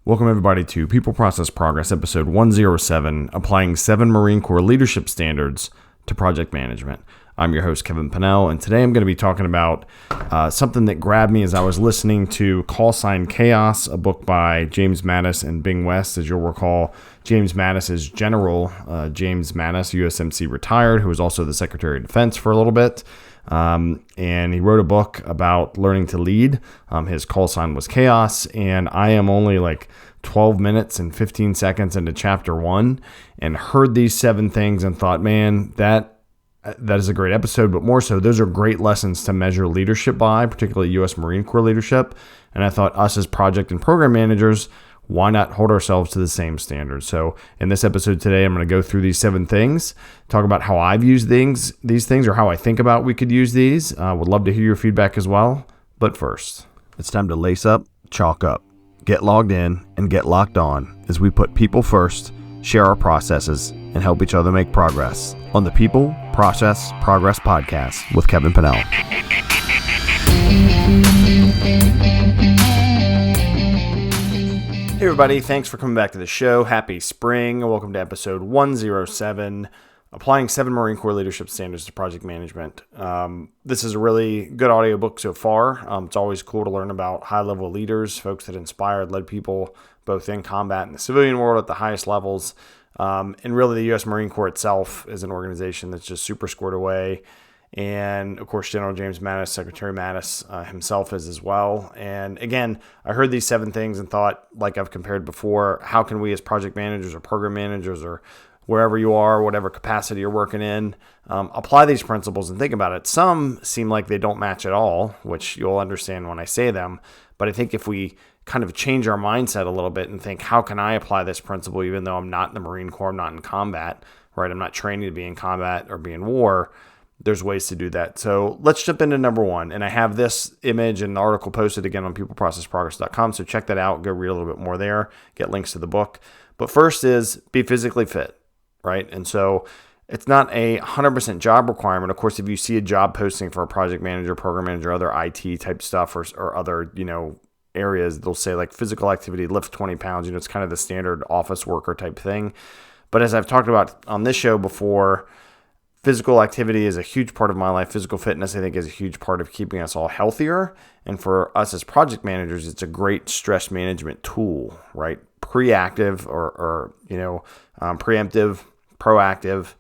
Welcome everybody to People Process Progress, episode 107, applying 7 Marine Corps leadership standards to project management. I'm your host, Kevin Pennell, and today I'm going to be talking about something that grabbed me as I was listening to Call Sign Chaos, a book by James Mattis and Bing West. As you'll recall, James Mattis is General James Mattis, USMC retired, who was also the Secretary of Defense for a little bit. And he wrote a book about learning to lead. His call sign was Chaos, and I am only like 12 minutes and 15 seconds into chapter 1 and heard these 7 things and thought, man, that is a great episode, but more so, those are great lessons to measure leadership by, particularly U.S. Marine Corps leadership. And I thought us as project and program managers, why not hold ourselves to the same standards? So in this episode today, I'm going to go through these 7 things, talk about how I've used these things or how I think about we could use these. Would love to hear your feedback as well. But first, it's time to lace up, chalk up, get logged in, and get locked on as we put people first, share our processes, and help each other make progress on the People Process Progress Podcast with Kevin Pennell. Hey everybody, thanks for coming back to the show. Happy spring. Welcome to episode 107, applying 7 Marine Corps leadership standards to project management. This is a really good audiobook so far. It's always cool to learn about high-level leaders, folks that inspired, led people both in combat and the civilian world at the highest levels. And really the U.S. Marine Corps itself is an organization that's just super squared away. And of course, General James Mattis, Secretary Mattis himself is as well. And again, I heard these 7 things and thought, like I've compared before, how can we as project managers or program managers or wherever you are, whatever capacity you're working in, apply these principles and think about it. Some seem like they don't match at all, which you'll understand when I say them. But I think if we kind of change our mindset a little bit and think, how can I apply this principle even though I'm not in the Marine Corps, I'm not in combat, right? I'm not training to be in combat or be in war. There's ways to do that. So let's jump into number 1. And I have this image and article posted again on peopleprocessprogress.com. So check that out. Go read a little bit more there. Get links to the book. But first is be physically fit, right? And so it's not a 100% job requirement. Of course, if you see a job posting for a project manager, program manager, other IT type stuff or other, areas, they'll say like physical activity, lift 20 pounds. It's kind of the standard office worker type thing. But as I've talked about on this show before, physical activity is a huge part of my life. Physical fitness, I think, is a huge part of keeping us all healthier. And for us as project managers, it's a great stress management tool, right? Preactive or preemptive, proactive.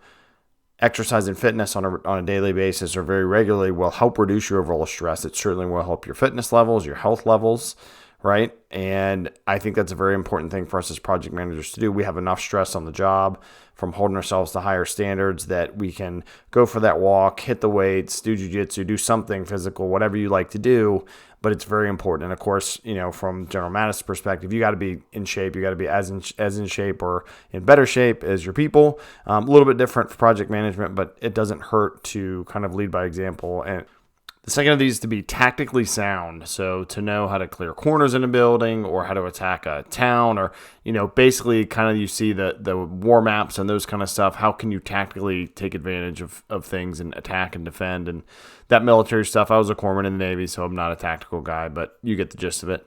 Exercise and fitness on a daily basis or very regularly will help reduce your overall stress. It certainly will help your fitness levels, your health levels, right? And I think that's a very important thing for us as project managers to do. We have enough stress on the job from holding ourselves to higher standards that we can go for that walk, hit the weights, do jiu-jitsu, do something physical, whatever you like to do, but it's very important. And of course, from General Mattis' perspective, you got to be in shape. You got to be as in shape or in better shape as your people. A little bit different for project management, but it doesn't hurt to kind of lead by example. And the second of these to be tactically sound. So to know how to clear corners in a building or how to attack a town or, basically kind of you see the war maps and those kind of stuff. How can you tactically take advantage of things and attack and defend and that military stuff? I was a corpsman in the Navy, so I'm not a tactical guy, but you get the gist of it.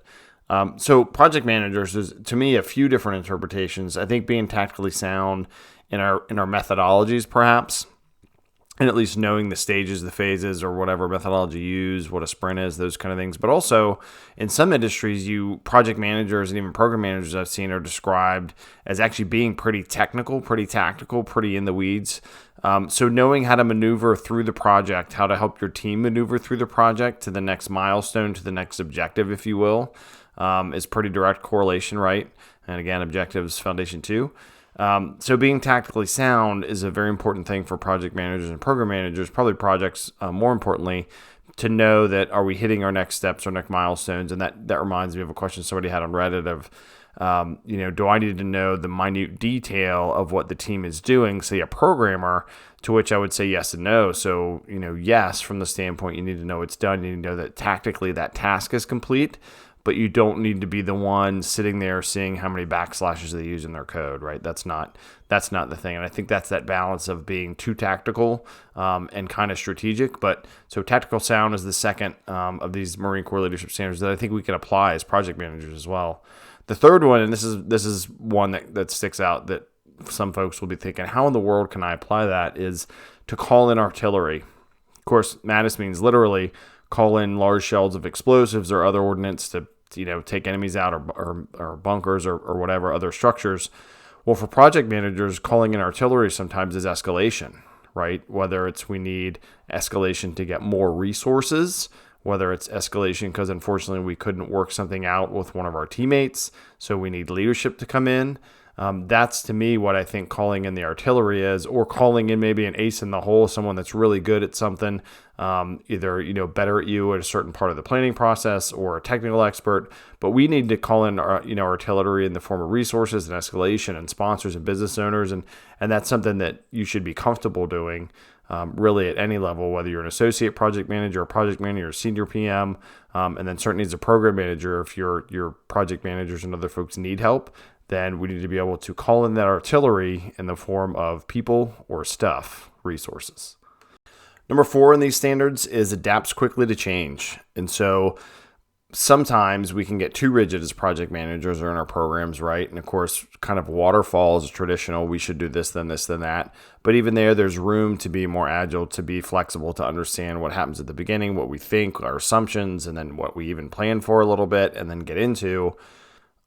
So project managers is, to me, a few different interpretations. I think being tactically sound in our methodologies, perhaps, and at least knowing the stages, the phases, or whatever methodology you use, what a sprint is, those kind of things. But also, in some industries, project managers and even program managers I've seen are described as actually being pretty technical, pretty tactical, pretty in the weeds. So knowing how to maneuver through the project, how to help your team maneuver through the project to the next milestone, to the next objective, if you will, is pretty direct correlation, right? And again, objectives, foundation 2. So being tactically sound is a very important thing for project managers and program managers, probably projects more importantly, to know that are we hitting our next steps, our next milestones. And that reminds me of a question somebody had on Reddit of, do I need to know the minute detail of what the team is doing, say a programmer, to which I would say yes and no. So, yes, from the standpoint, you need to know it's done. You need to know that tactically that task is complete. But you don't need to be the one sitting there seeing how many backslashes they use in their code, right? That's not the thing. And I think that's that balance of being too tactical and kind of strategic. But so tactical sound is the second of these Marine Corps leadership standards that I think we can apply as project managers as well. The third one, and this is one that sticks out that some folks will be thinking, how in the world can I apply that, is to call in artillery. Of course, Mattis means literally call in large shells of explosives or other ordnance to take enemies out or bunkers or whatever other structures. Well, for project managers, calling in artillery sometimes is escalation, right? Whether it's we need escalation to get more resources, whether it's escalation because unfortunately we couldn't work something out with one of our teammates, so we need leadership to come in. That's to me what I think calling in the artillery is, or calling in maybe an ace in the hole, someone that's really good at something, either better at you at a certain part of the planning process or a technical expert. But we need to call in artillery in the form of resources and escalation and sponsors and business owners, and that's something that you should be comfortable doing. Really at any level, whether you're an associate project manager, a project manager, or senior PM, and then certainly as a program manager, if your project managers and other folks need help, then we need to be able to call in that artillery in the form of people or stuff, resources. Number 4 in these standards is adapts quickly to change. And so sometimes we can get too rigid as project managers or in our programs, right? And of course, kind of waterfall is traditional. We should do this, then that. But even there's room to be more agile, to be flexible, to understand what happens at the beginning, what we think, our assumptions, and then what we even plan for a little bit and then get into.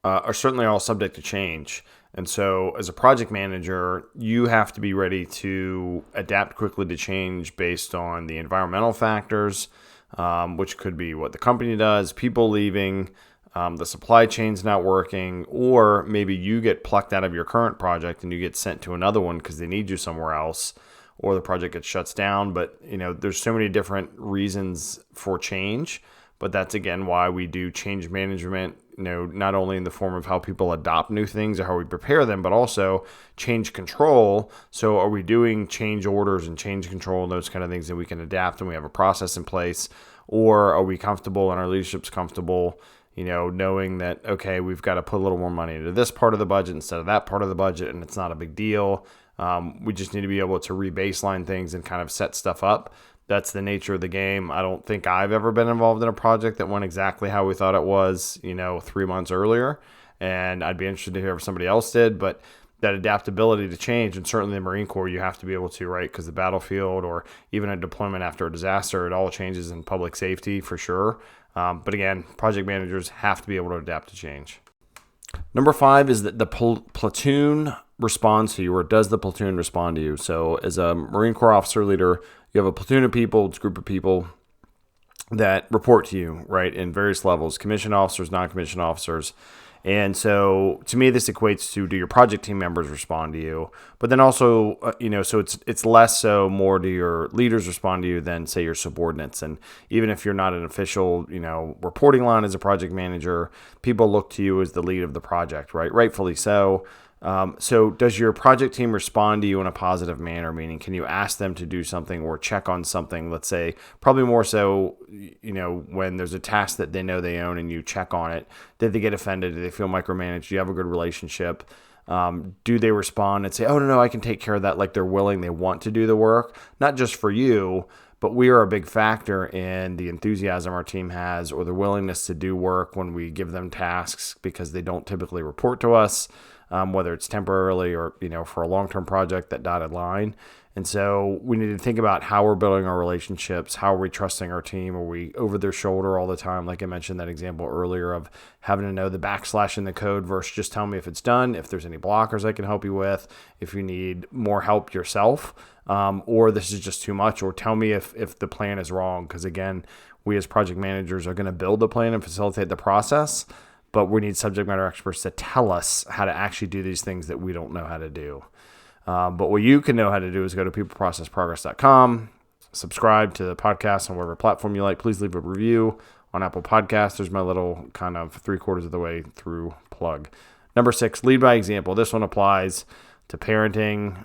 Are certainly all subject to change. And so as a project manager, you have to be ready to adapt quickly to change based on the environmental factors, which could be what the company does, people leaving, the supply chain's not working, or maybe you get plucked out of your current project and you get sent to another one because they need you somewhere else, or the project gets shuts down. But, there's so many different reasons for change. But that's, again, why we do change management, not only in the form of how people adopt new things or how we prepare them, but also change control. So are we doing change orders and change control and those kind of things that we can adapt and we have a process in place? Or are we comfortable and our leadership's comfortable, knowing that, okay, we've got to put a little more money into this part of the budget instead of that part of the budget, and it's not a big deal. We just need to be able to re-baseline things and kind of set stuff up. That's the nature of the game. I don't think I've ever been involved in a project that went exactly how we thought it was, 3 months earlier. And I'd be interested to hear if somebody else did. But that adaptability to change, and certainly the Marine Corps, you have to be able to, right? Because the battlefield or even a deployment after a disaster, it all changes in public safety for sure. But again, project managers have to be able to adapt to change. Number 5 is that the platoon responds to you, or does the platoon respond to you? So as a Marine Corps officer leader, you have a platoon of people, it's a group of people that report to you, right, in various levels, commissioned officers, non-commissioned officers. And so to me, this equates to, do your project team members respond to you? But then also, so it's less so more do your leaders respond to you than, say, your subordinates. And even if you're not an official, reporting line as a project manager, people look to you as the lead of the project, right? Rightfully so. So does your project team respond to you in a positive manner? Meaning, can you ask them to do something or check on something? Let's say, probably more so, when there's a task that they know they own and you check on it. Did they get offended? Do they feel micromanaged? Do you have a good relationship? Do they respond and say, oh, no, I can take care of that? Like they're willing, they want to do the work, not just for you, but we are a big factor in the enthusiasm our team has, or the willingness to do work when we give them tasks, because they don't typically report to us. Whether it's temporarily or, for a long-term project, that dotted line. And so we need to think about how we're building our relationships. How are we trusting our team? Are we over their shoulder all the time? Like I mentioned that example earlier of having to know the backslash in the code versus just tell me if it's done, if there's any blockers I can help you with, if you need more help yourself, or this is just too much, or tell me if the plan is wrong. Because again, we as project managers are going to build the plan and facilitate the process, but we need subject matter experts to tell us how to actually do these things that we don't know how to do. But what you can know how to do is go to peopleprocessprogress.com, subscribe to the podcast on whatever platform you like. Please leave a review on Apple Podcasts. There's my little kind of 3/4 of the way through plug. Number 6, lead by example. This one applies to parenting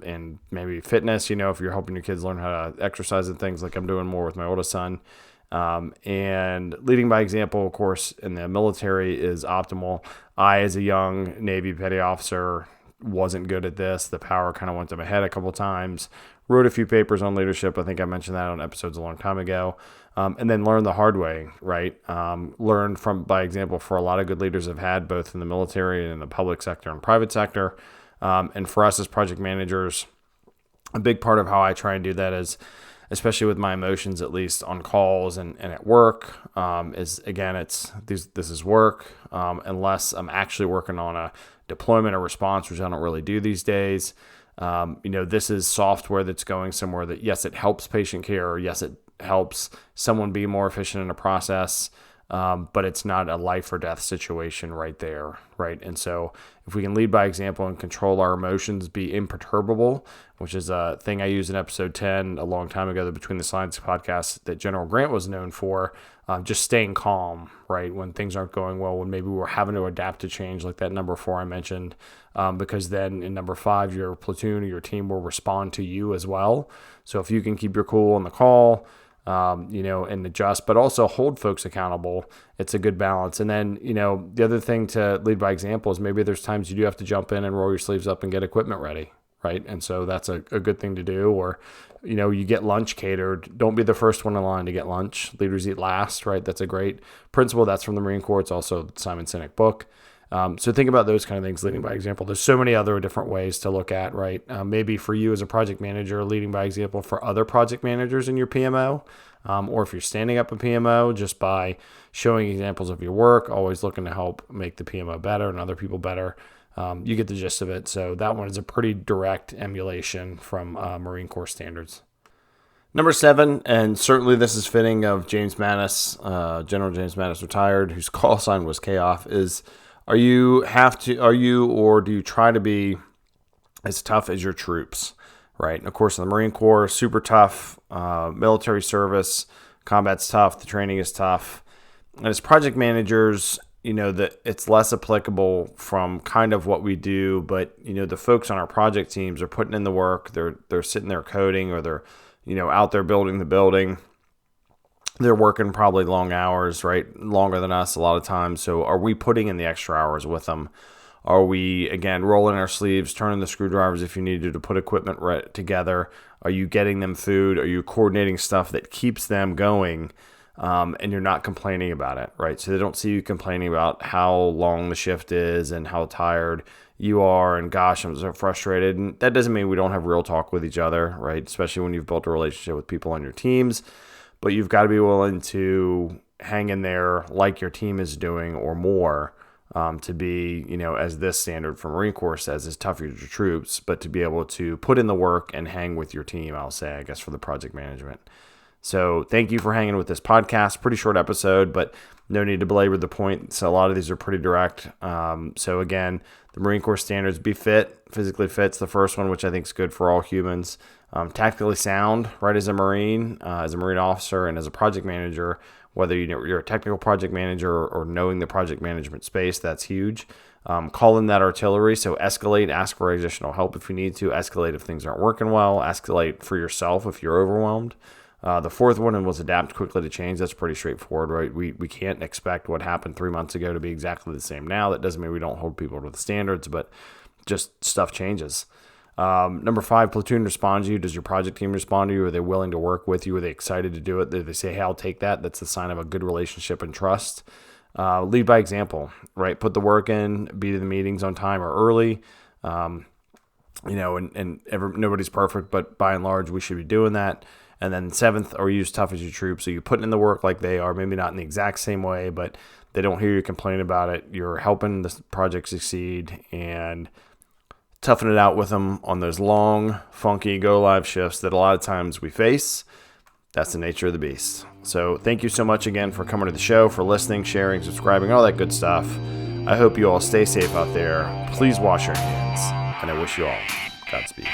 and maybe fitness. If you're helping your kids learn how to exercise and things, like I'm doing more with my oldest son. And leading by example, of course, in the military is optimal. I, as a young Navy petty officer, wasn't good at this. The power kind of went to my head a couple times. Wrote a few papers on leadership. I think I mentioned that on episodes a long time ago. and then learn the hard way, right? Learn by example for a lot of good leaders I've had, both in the military and in the public sector and private sector. And for us as project managers, a big part of how I try and do that is, especially with my emotions, at least on calls and at work, is again, this is work, unless I'm actually working on a deployment or response, which I don't really do these days. This is software that's going somewhere that, yes, it helps patient care, or yes, it helps someone be more efficient in a process, but it's not a life or death situation right there, right? And so if we can lead by example and control our emotions, be imperturbable, which is a thing I used in episode 10 a long time ago, the Between the Slides podcast that General Grant was known for, just staying calm, right? When things aren't going well, when maybe we're having to adapt to change, like that number 4 I mentioned, because then in number 5, your platoon or your team will respond to you as well. So if you can keep your cool on the call, and adjust, but also hold folks accountable, it's a good balance. And then, the other thing to lead by example is maybe there's times you do have to jump in and roll your sleeves up and get equipment ready, right? And so that's a good thing to do. Or, you get lunch catered. Don't be the first one in line to get lunch. Leaders eat last, right? That's a great principle. That's from the Marine Corps. It's also Simon Sinek book. So think about those kind of things, leading by example. There's so many other different ways to look at, right? Maybe for you as a project manager, leading by example for other project managers in your PMO, or if you're standing up a PMO, just by showing examples of your work, always looking to help make the PMO better and other people better. You get the gist of it. So that one is a pretty direct emulation from Marine Corps standards. Number 7, and certainly this is fitting of James Mattis, General James Mattis retired, whose call sign was K-Off, is or do you try to be as tough as your troops, right? And of course, in the Marine Corps, super tough, military service, combat's tough, the training is tough. And as project managers, that it's less applicable from kind of what we do, but, the folks on our project teams are putting in the work, they're sitting there coding, or they're, out there building the building. They're working probably long hours, right? Longer than us a lot of times. So are we putting in the extra hours with them? Are we, again, rolling our sleeves, turning the screwdrivers if you need to put equipment together? Are you getting them food? Are you coordinating stuff that keeps them going, and you're not complaining about it, right? So they don't see you complaining about how long the shift is and how tired you are and gosh, I'm so frustrated. And that doesn't mean we don't have real talk with each other, right? Especially when you've built a relationship with people on your teams. But you've got to be willing to hang in there like your team is doing or more, to be, as this standard for Marine Corps says, is tough for your troops, but to be able to put in the work and hang with your team, I'll say, I guess, for the project management. So thank you for hanging with this podcast. Pretty short episode, but no need to belabor the point. So a lot of these are pretty direct. So again, the Marine Corps standards: be fit, physically fit's the first one, which I think is good for all humans. Tactically sound, right, as a Marine officer, and as a project manager, whether you're a technical project manager or knowing the project management space, that's huge. Call in that artillery, so escalate, ask for additional help if you need to, escalate if things aren't working well, escalate for yourself if you're overwhelmed. The fourth one was adapt quickly to change. That's pretty straightforward, right? We can't expect what happened 3 months ago to be exactly the same now. That doesn't mean we don't hold people to the standards, but just stuff changes. Number 5, platoon responds to you. Does your project team respond to you? Are they willing to work with you? Are they excited to do it? Did they say, hey, I'll take that? That's the sign of a good relationship and trust. Lead by example, right? Put the work in, be to the meetings on time or early. Nobody's perfect, but by and large, we should be doing that. And then 7th, or use tough as your troops. So you're putting in the work like they are, maybe not in the exact same way, but they don't hear you complain about it. You're helping the project succeed and toughing it out with them on those long, funky go-live shifts that a lot of times we face. That's the nature of the beast. So thank you so much again for coming to the show, for listening, sharing, subscribing, all that good stuff. I hope you all stay safe out there. Please wash your hands, and I wish you all Godspeed.